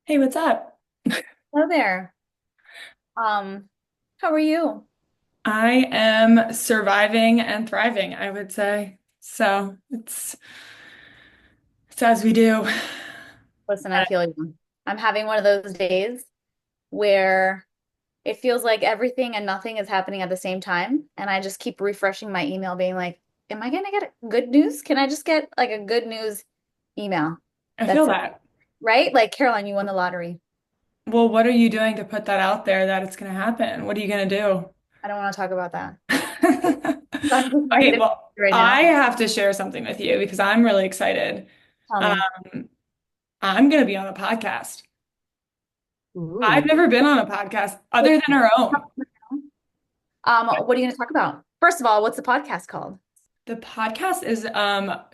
Hey, what's up? Hello there. Um, how are you? I am surviving and thriving, I would say. So it's as we do. Listen, I feel you. I'm having one of those days where it feels like everything and nothing is happening at the same time. And I just keep refreshing my email, being like, am I gonna get good news? Can I just get like a good news email? I feel That's it, that. right? Like, Caroline, you won the lottery. Well, what are you doing to put that out there that it's going to happen? What are you going to do? I don't want to talk about that. I'm just Okay, negative well, right I now. have to share something with you because I'm really excited. Tell me. Um, I'm going to be on a podcast. I've Ooh. never been on a podcast other than our own. What are you going to talk about? First of all, what's the podcast called? The podcast is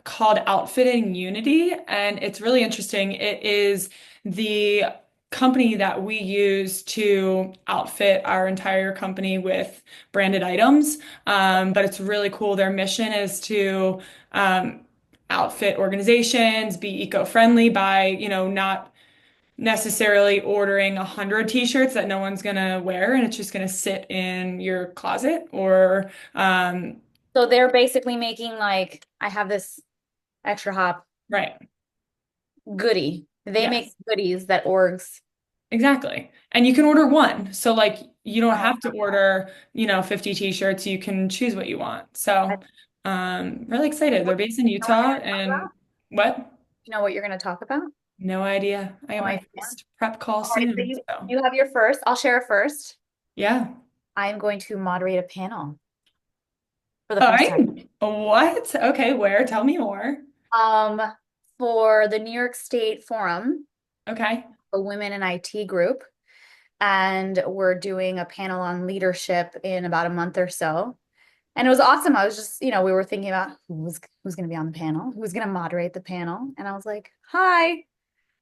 called Outfitting Unity, and it's really interesting. It is the company that we use to outfit our entire company with branded items. But it's really cool. Their mission is to um, outfit organizations, be eco-friendly by, not necessarily ordering 100 t-shirts that no one's gonna wear and it's just gonna sit in your closet or So they're basically making like, I have this extra hop right. goodie. They make Yes, goodies that orgs. exactly. And you can order one. So like you don't Oh, have to order, 50 t-shirts. You can choose what you want. I, So really excited. They're what, based in you know what you're Utah going to talk and about? what? You know what you're going to talk about? No idea. I got No my idea. first prep call All right, so soon. you, So you have your first. I'll share a first. yeah. I am going to moderate a panel for the All first right. time. What? Okay, where? Tell me more. Um, for the New York State Forum, Okay. a women in IT group, and we're doing a panel on leadership in about a month or so. And it was awesome. I was just, we were thinking about who's going to be on the panel, who's going to moderate the panel, and I was like, "Hi,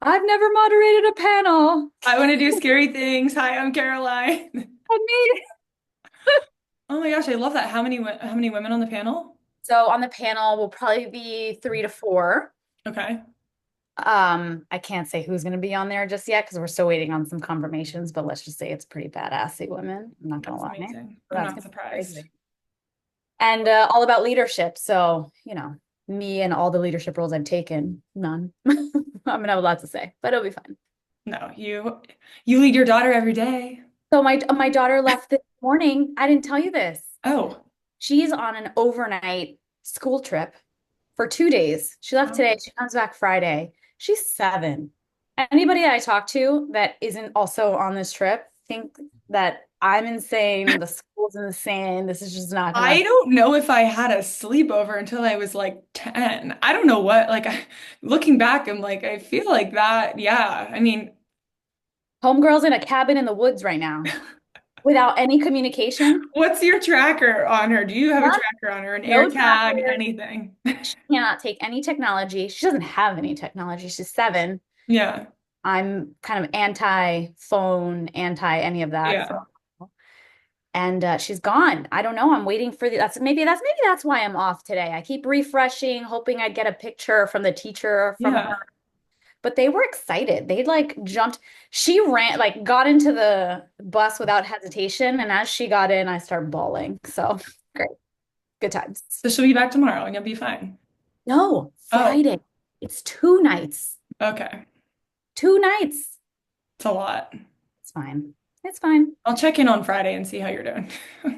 I've never moderated a panel." I want to do scary things. Hi, I'm Caroline. I made it. Oh my gosh, I love that. How many women on the panel? So on the panel will probably be 3 to 4. Okay. I can't say who's going to be on there just yet because we're still waiting on some confirmations, but let's just say it's pretty badassy women. I'm not gonna That's lie. So amazing. I'm that's not gonna be surprised. crazy. And all about leadership. So, me and all the leadership roles I've taken, none. I'm gonna have a lot to say, but it'll be fine. No, you lead your daughter every day. So my daughter left this morning. I didn't tell you this. Oh. She's on an overnight school trip for 2 days. She left Oh. today. She comes back Friday. She's 7. Anybody that I talk to that isn't also on this trip think that I'm insane. The school's insane. This is just not gonna. I don't know if I had a sleepover until I was like 10. I don't know what, looking back, I'm like, I feel like that. Yeah. I mean, Homegirl's in a cabin in the woods right now without any communication. what's your tracker on her? Do you have a None, tracker on her, an air no tag, tracker. anything? She cannot take any technology. She doesn't have any technology. She's 7. Yeah. I'm kind of anti-phone, anti any of that. Yeah. So, and she's gone. I don't know. I'm waiting for that's why I'm off today. I keep refreshing, hoping I'd get a picture from the teacher from her. Yeah. But they were excited. They like jumped. She ran, like got into the bus without hesitation. And as she got in, I started bawling. So great. Good times. So she'll be back tomorrow and you'll be fine. No, Oh, Friday. It's 2 nights. okay. 2 nights. It's a lot. It's fine. It's fine. I'll check in on Friday and see how you're doing. You're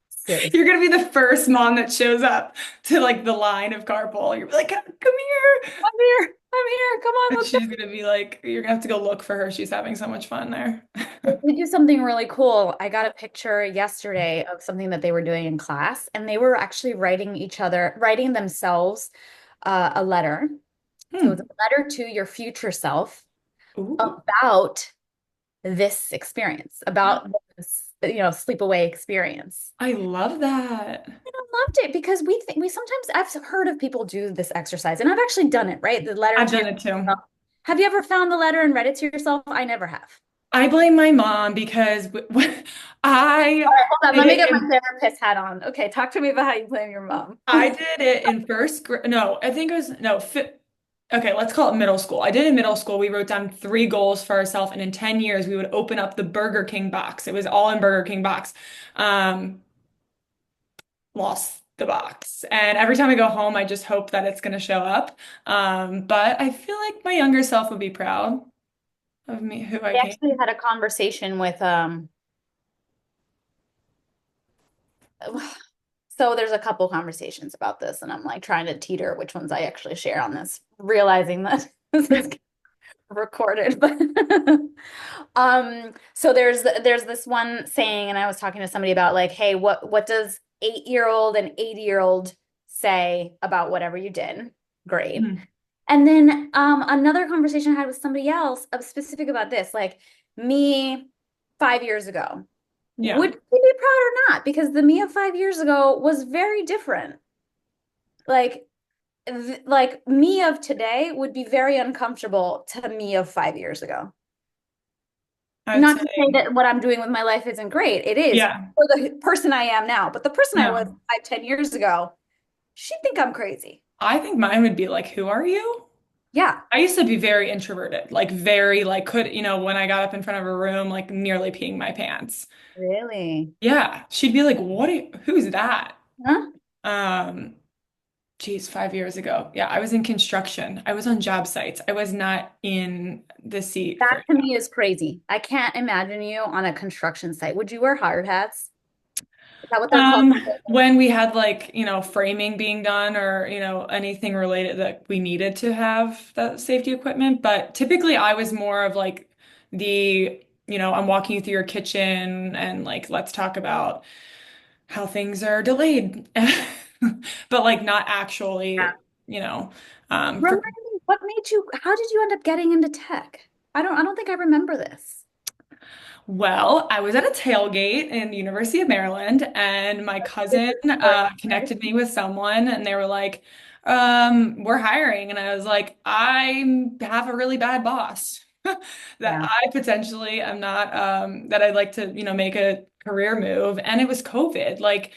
Seriously. gonna be the first mom that shows up to like the line of carpool. You're like, come here. I'm here. I'm here. Come on, And let's go. she's gonna be like, you're gonna have to go look for her. She's having so much fun there. They do something really cool. I got a picture yesterday of something that they were doing in class, and they were actually writing themselves a letter. So it's Hmm. a letter to your future self Ooh, about this experience, about this, sleepaway experience. I love that. And I loved it because we sometimes I've heard of people do this exercise, and I've actually done it, right? The letter I've to done your it too. Have you ever found the letter and read it to yourself? I never have. I blame my mom because I All right, hold on. did Let me it get my in therapist hat on. Okay, talk to me about how you blame your mom. I did it in first grade. No, I think it was no fifth. okay, let's call it middle school. I did in middle school. We wrote down 3 goals for ourselves, and in 10 years, we would open up the Burger King box. It was all in Burger King box. Um, Lost the box. And every time I go home, I just hope that it's going to show up. But I feel like my younger self would be proud of me, who I I came. actually had a conversation with so there's a couple conversations about this, and I'm like trying to teeter which ones I actually share on this, realizing that this is recorded. But so there's this one saying, and I was talking to somebody about like, hey, what does 8-year-old and 80-year-old say about whatever you did? Great. Mhm. And then another conversation I had with somebody else specific about this, like me 5 years ago. Yeah, Would you be proud or not? Because the me of 5 years ago was very different. Like, like me of today would be very uncomfortable to me of 5 years ago. I would Not to say say, that what I'm doing with my life isn't great. It is yeah, for the person I am now. But the person I was no. 5, 10 years ago, she'd think I'm crazy. I think mine would be like, who are you? Yeah. I used to be very introverted, like very like when I got up in front of a room, like nearly peeing my pants. Really? Yeah, she'd be like, who's that? Huh? Um, Geez, 5 years ago. Yeah, I was in construction. I was on job sites. I was not in the seat That for, to me is crazy. I can't imagine you on a construction site. Would you wear hard hats? Is that what they're called? when we had like, framing being done or, anything related that we needed to have that safety equipment. But typically I was more of like I'm walking you through your kitchen and like, let's talk about how things are delayed. But like not Yeah. actually, for Remind me, what made you, how did you end up getting into tech? I don't think I remember this. Well, I was at a tailgate in the University of Maryland, and my This cousin is first, right? connected me with someone, and they were like, "We're hiring," and I was like, "I have a really bad boss that Yeah. I potentially am not that I'd like to, make a career move." And it was COVID, like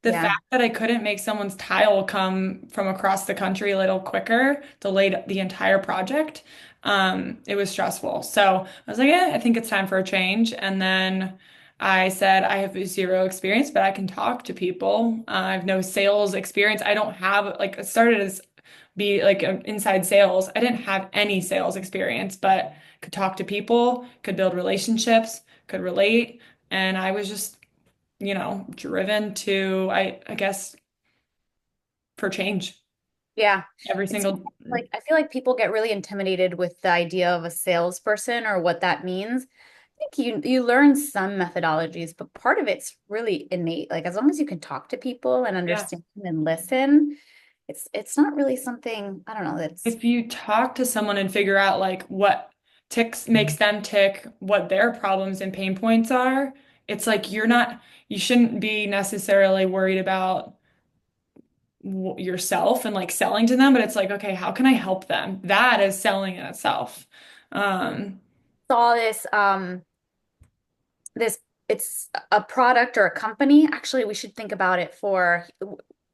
the Yeah. fact that I couldn't make someone's tile come from across the country a little quicker delayed the entire project. It was stressful. So I was like, yeah, I think it's time for a change. And then I said, I have zero experience, but I can talk to people. I have no sales experience. I don't have like I started as be like inside sales. I didn't have any sales experience, but could talk to people, could build relationships, could relate. And I was just driven to, I guess, for change Yeah. every It's single, like I feel like people get really intimidated with the idea of a salesperson or what that means. I think you learn some methodologies, but part of it's really innate. Like as long as you can talk to people and yeah. understand and listen, it's not really something, I don't know, that's If you talk to someone and figure out like what ticks makes them tick, what their problems and pain points are, it's like you shouldn't be necessarily worried about yourself and like selling to them, but it's like, okay, how can I help them? That is selling in itself. Um, saw this it's a product or a company. Actually, we should think about it for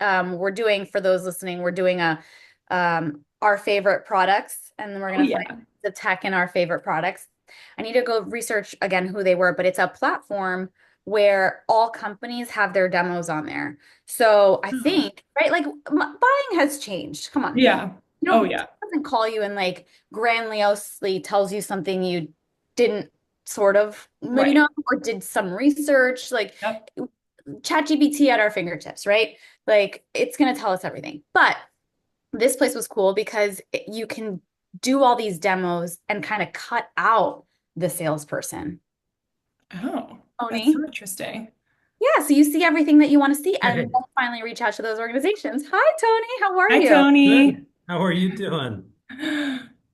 we're doing for those listening, we're doing a our favorite products, and then we're oh gonna find yeah. the tech in our favorite products. I need to go research again who they were, but it's a platform where all companies have their demos on there. So I Oh, think, right, like buying has changed. Come on. yeah. You Oh don't yeah. doesn't call you and like grandiosely tells you something you didn't sort of maybe Right. know or did some research like Yep. ChatGPT at our fingertips, right? Like it's gonna tell us everything. But this place was cool because you can do all these demos and kind of cut out the salesperson. Oh, that's Tony. so interesting. Yeah, so you see everything that you want to see and Hey, then finally reach out to those organizations. Hi, Tony. How are Hi, you? Tony. good. How are you doing?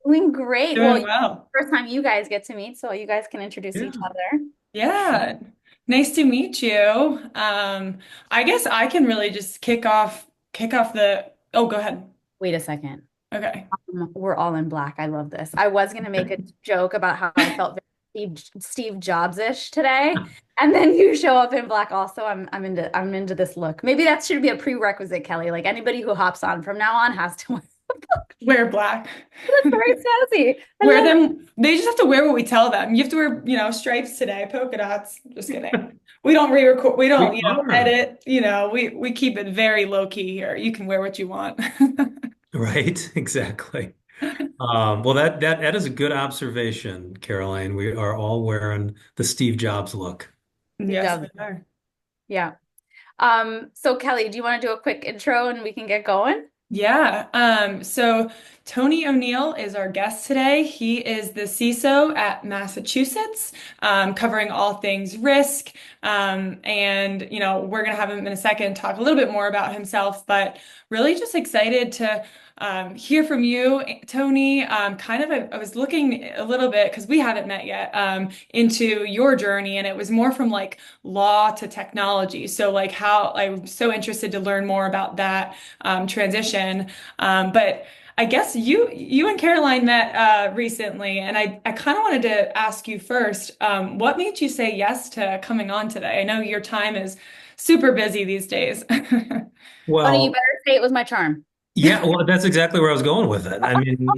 Doing great. Well, Doing well. first time you guys get to meet, so you guys can introduce Yeah. each other. Yeah. Nice to meet you. I guess I can really just kick off the, oh, go ahead. Wait a second. Okay. We're all in black. I love this. I was going to make a joke about how I felt very Steve Jobs-ish today, and then you show up in black also. I'm into this look. Maybe that should be a prerequisite, Kelly. Like anybody who hops on from now on has to wear Wear black. That's very sassy. I Wear love it. them. They just have to wear what we tell them. You have to wear, stripes today, polka dots. Just kidding. We don't re-record. We don't, We are. edit. We keep it very low key here. You can wear what you want. Right, exactly. Well, that is a good observation, Caroline. We are all wearing the Steve Jobs look. Steve Yes, Jobs. they are. Yeah. So Kelly, do you want to do a quick intro and we can get going? Yeah. So Tony O'Neill is our guest today. He is the CISO at Massachusetts, covering all things risk. And we're gonna have him in a second talk a little bit more about himself, but really just excited to hear from you, Tony. I was looking a little bit because we haven't met yet, into your journey, and it was more from like law to technology. So like how I'm so interested to learn more about that transition. But I guess you and Caroline met recently, and I kind of wanted to ask you first, what made you say yes to coming on today? I know your time is super busy these days. Tony, you Well, better say it was my charm. yeah, well, that's exactly where I was going with it. I mean,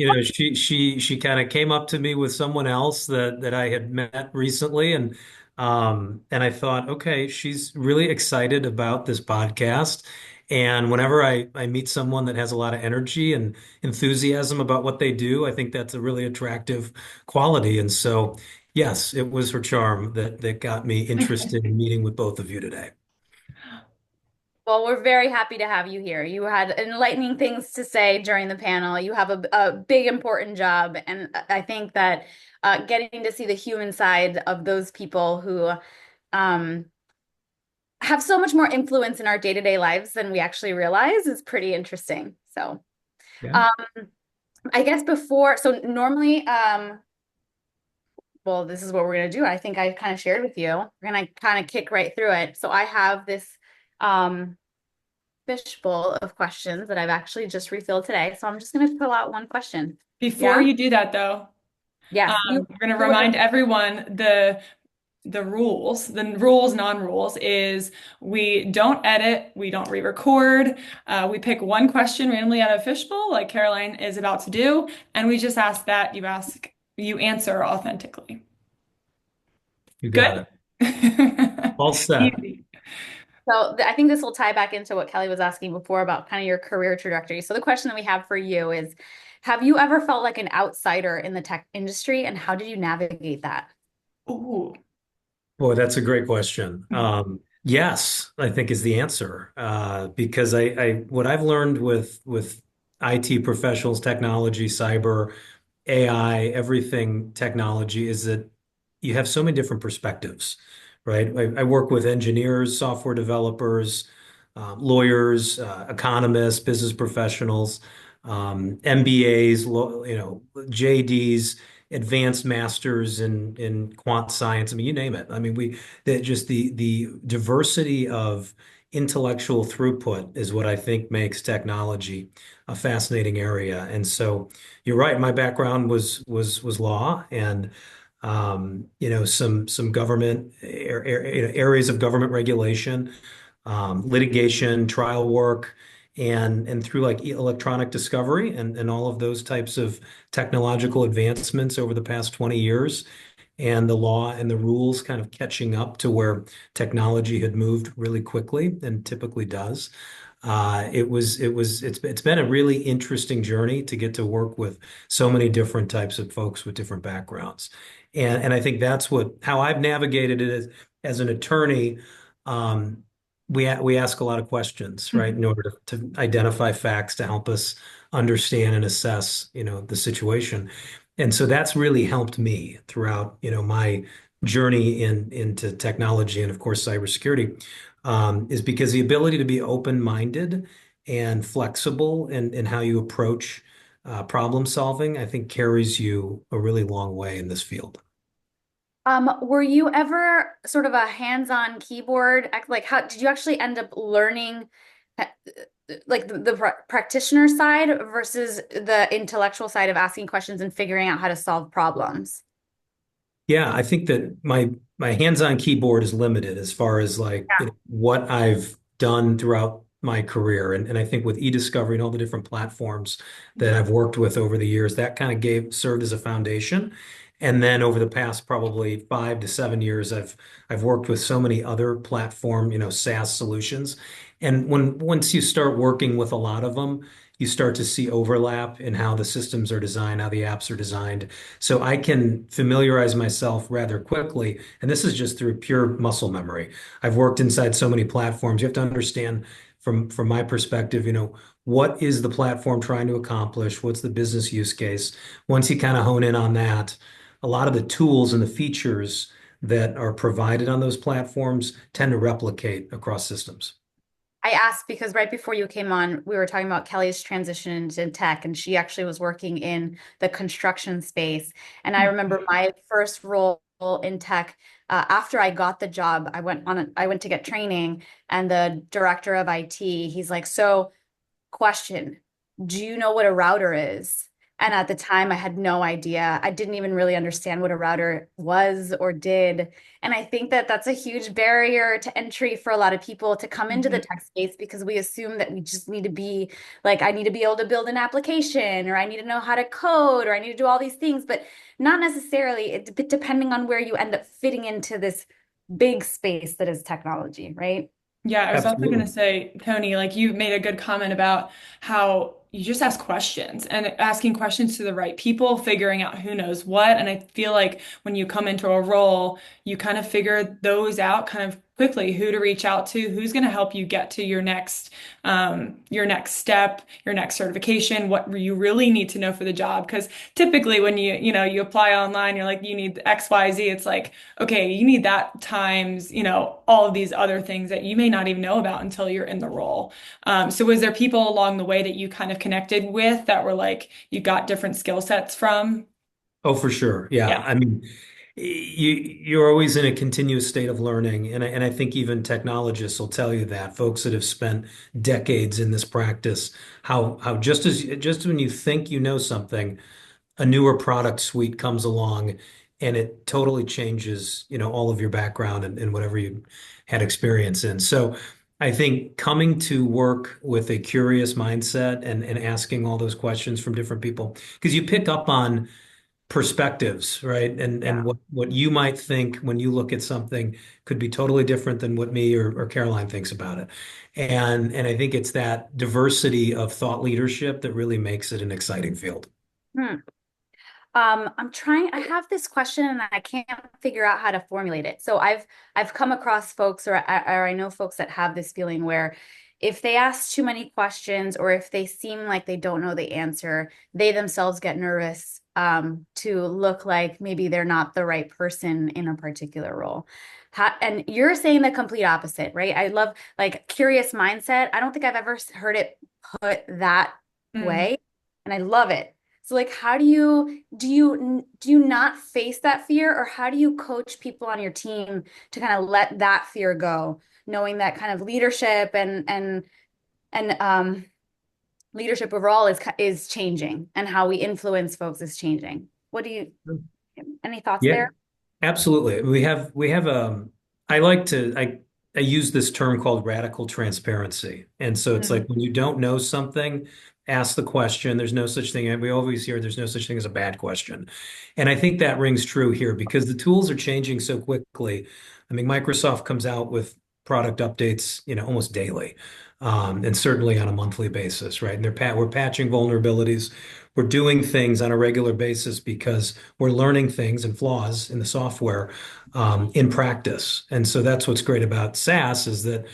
she kind of came up to me with someone else that I had met recently, and I thought, okay, she's really excited about this podcast. And whenever I meet someone that has a lot of energy and enthusiasm about what they do, I think that's a really attractive quality. And so, yes, it was her charm that got me interested in meeting with both of you today. Well, we're very happy to have you here. You had enlightening things to say during the panel. You have a big, important job. And I think that getting to see the human side of those people who um, have so much more influence in our day-to-day lives than we actually realize is pretty interesting. So, Yeah. um, I guess so normally, well, this is what we're going to do. I think I kind of shared with you. We're going to kind of kick right through it. So I have this um, fishbowl of questions that I've actually just refilled today. So I'm just going to fill out one question. Before Yeah? you do that, though, Yes. we're going to You were remind everyone the rules, non-rules is we don't edit, we don't re-record, we pick one question randomly out of a fishbowl, like Caroline is about to do, and we just ask that you answer authentically. You got Good? it. All set. So I think this will tie back into what Kelly was asking before about kind of your career trajectory. So the question that we have for you is, have you ever felt like an outsider in the tech industry, and how did you navigate that? Ooh. Boy, that's a great question. Yes, I think is the answer. Because what I've learned with IT professionals, technology, cyber, AI, everything technology is that you have so many different perspectives, right? I work with engineers, software developers, lawyers, economists, business professionals, MBAs, JDs, advanced masters in quant science. I mean, you name it. I mean, just the diversity of intellectual throughput is what I think makes technology a fascinating area. And so you're right. My background was law and some government areas of government regulation, litigation, trial work, and through like electronic discovery and all of those types of technological advancements over the past 20 years, and the law and the rules kind of catching up to where technology had moved really quickly and typically does. It's been a really interesting journey to get to work with so many different types of folks with different backgrounds. And I think that's how I've navigated it as an attorney. Um, we ask a lot of questions, right, in order to identify facts to help us understand and assess, the situation. And so that's really helped me throughout, my journey into technology and of course cybersecurity, is because the ability to be open-minded and flexible in how you approach problem solving, I think carries you a really long way in this field. Were you ever sort of a hands-on keyboard? Like, how did you actually end up learning, uh, like the practitioner side versus the intellectual side of asking questions and figuring out how to solve problems? Yeah, I think that my hands-on keyboard is limited as far as like, what I've done throughout my career. And I think with e-discovery and all the different platforms that I've worked with over the years, that kind of served as a foundation. And then over the past probably 5 to 7 years, I've worked with so many other platform, SaaS solutions. And once you start working with a lot of them, you start to see overlap in how the systems are designed, how the apps are designed. So I can familiarize myself rather quickly. And this is just through pure muscle memory. I've worked inside so many platforms. You have to understand from my perspective, what is the platform trying to accomplish? What's the business use case? Once you kind of hone in on that, a lot of the tools and the features that are provided on those platforms tend to replicate across systems. I asked because right before you came on, we were talking about Kelly's transition into tech, and she actually was working in the construction space. And I remember my first role in tech. After I got the job, I went to get training, and the director of IT, he's like, "So, question, do you know what a router is?" And at the time, I had no idea. I didn't even really understand what a router was or did. And I think that that's a huge barrier to entry for a lot of people to come into the Mhm. tech space because we assume that we just need to be like, I need to be able to build an application, or I need to know how to code, or I need to do all these things, but not necessarily, depending on where you end up fitting into this big space that is technology, right? Yeah, I was also going to Absolutely. say, Tony, like you made a good comment about how you just ask questions and asking questions to the right people, figuring out who knows what. And I feel like when you come into a role, you kind of figure those out kind of quickly, who to reach out to, who's going to help you get to your next step, your next certification, what you really need to know for the job. Because typically when you apply online, you're like, you need X, Y, Z. It's like, okay, you need that times, all of these other things that you may not even know about until you're in the role. So was there people along the way that you kind of connected with that were like you got different skill sets from? Oh, for sure. Yeah. Yeah. I mean, you're always in a continuous state of learning. And I think even technologists will tell you that folks that have spent decades in this practice, how just when you think you know something, a newer product suite comes along and it totally changes, all of your background and whatever you had experience in. So I think coming to work with a curious mindset and asking all those questions from different people, because you pick up on perspectives, right? And Yeah. what you might think when you look at something could be totally different than what me or Caroline thinks about it. And I think it's that diversity of thought leadership that really makes it an exciting field. Hmm. I have this question and I can't figure out how to formulate it. So I've come across folks or I know folks that have this feeling where if they ask too many questions or if they seem like they don't know the answer, they themselves get nervous to look like maybe they're not the right person in a particular role. And you're saying the complete opposite, right? I love like curious mindset. I don't think I've ever heard it put that Mm. way, and I love it. So like how do you not face that fear, or how do you coach people on your team to kind of let that fear go, knowing that kind of leadership and leadership overall is changing and how we influence folks is changing. What do you any thoughts Yeah, there? absolutely. We have I use this term called radical transparency. And so it's like Mm. when you don't know something, ask the question. There's no such thing, and we always hear there's no such thing as a bad question. And I think that rings true here because the tools are changing so quickly. I mean, Microsoft comes out with product updates, almost daily. And certainly on a monthly basis, right? And we're patching vulnerabilities. We're doing things on a regular basis because we're learning things and flaws in the software in practice. And so that's what's great about SaaS is that,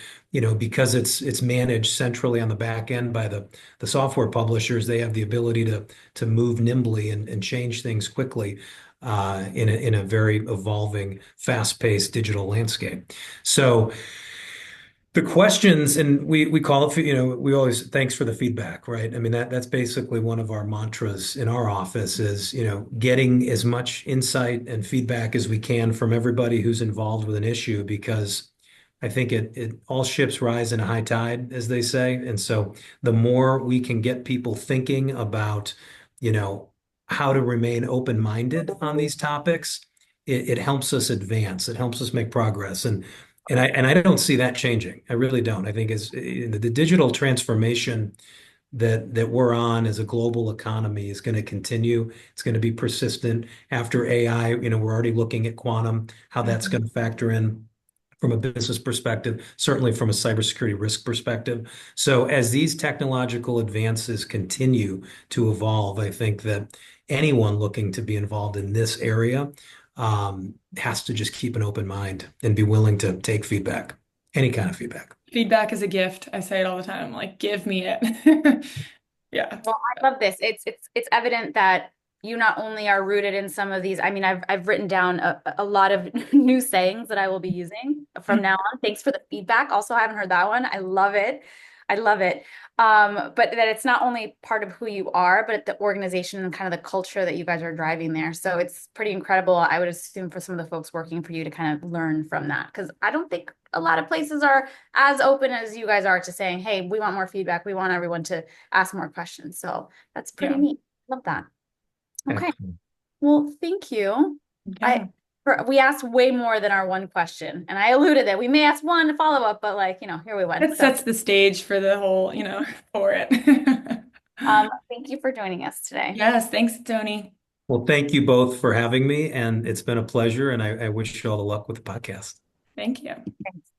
because it's managed centrally on the back end by the software publishers, they have the ability to move nimbly and change things quickly in a very evolving, fast-paced digital landscape. So the questions, and we call it, we always thanks for the feedback, right? I mean, that's basically one of our mantras in our office is, getting as much insight and feedback as we can from everybody who's involved with an issue, because I think it all ships rise in a high tide, as they say. And so the more we can get people thinking about, you know, how to remain open-minded on these topics, it helps us advance. It helps us make progress. And And I don't see that changing. I really don't. I think as the digital transformation that we're on as a global economy is going to continue. It's going to be persistent after AI. We're already looking at quantum, how that's Mhm. going to factor in from a business perspective, certainly from a cybersecurity risk perspective. So as these technological advances continue to evolve, I think that anyone looking to be involved in this area has to just keep an open mind and be willing to take feedback, any kind of feedback. Feedback is a gift. I say it all the time. I'm like, give me it. Yeah. Well, I love this. It's evident that you not only are rooted in some of these. I mean, I've written down a lot of new sayings that I will be using from now on. Thanks for the feedback. Also, I haven't heard that one. I love it. I love it. But that it's not only part of who you are, but the organization and kind of the culture that you guys are driving there. So it's pretty incredible. I would assume for some of the folks working for you to kind of learn from that, because I don't think a lot of places are as open as you guys are to saying, hey, we want more feedback. We want everyone to ask more questions. So that's pretty Yeah. neat. Love that. Okay. Excellent. Well, thank you. Yeah. We asked way more than our one question, and I alluded that we may ask one follow up, but here we went. It So, sets the stage for the whole, for it. thank you for joining us today. Yes, thanks, Tony. Well, thank you both for having me, and it's been a pleasure, and I wish you all the luck with the podcast. Thank you. Thanks.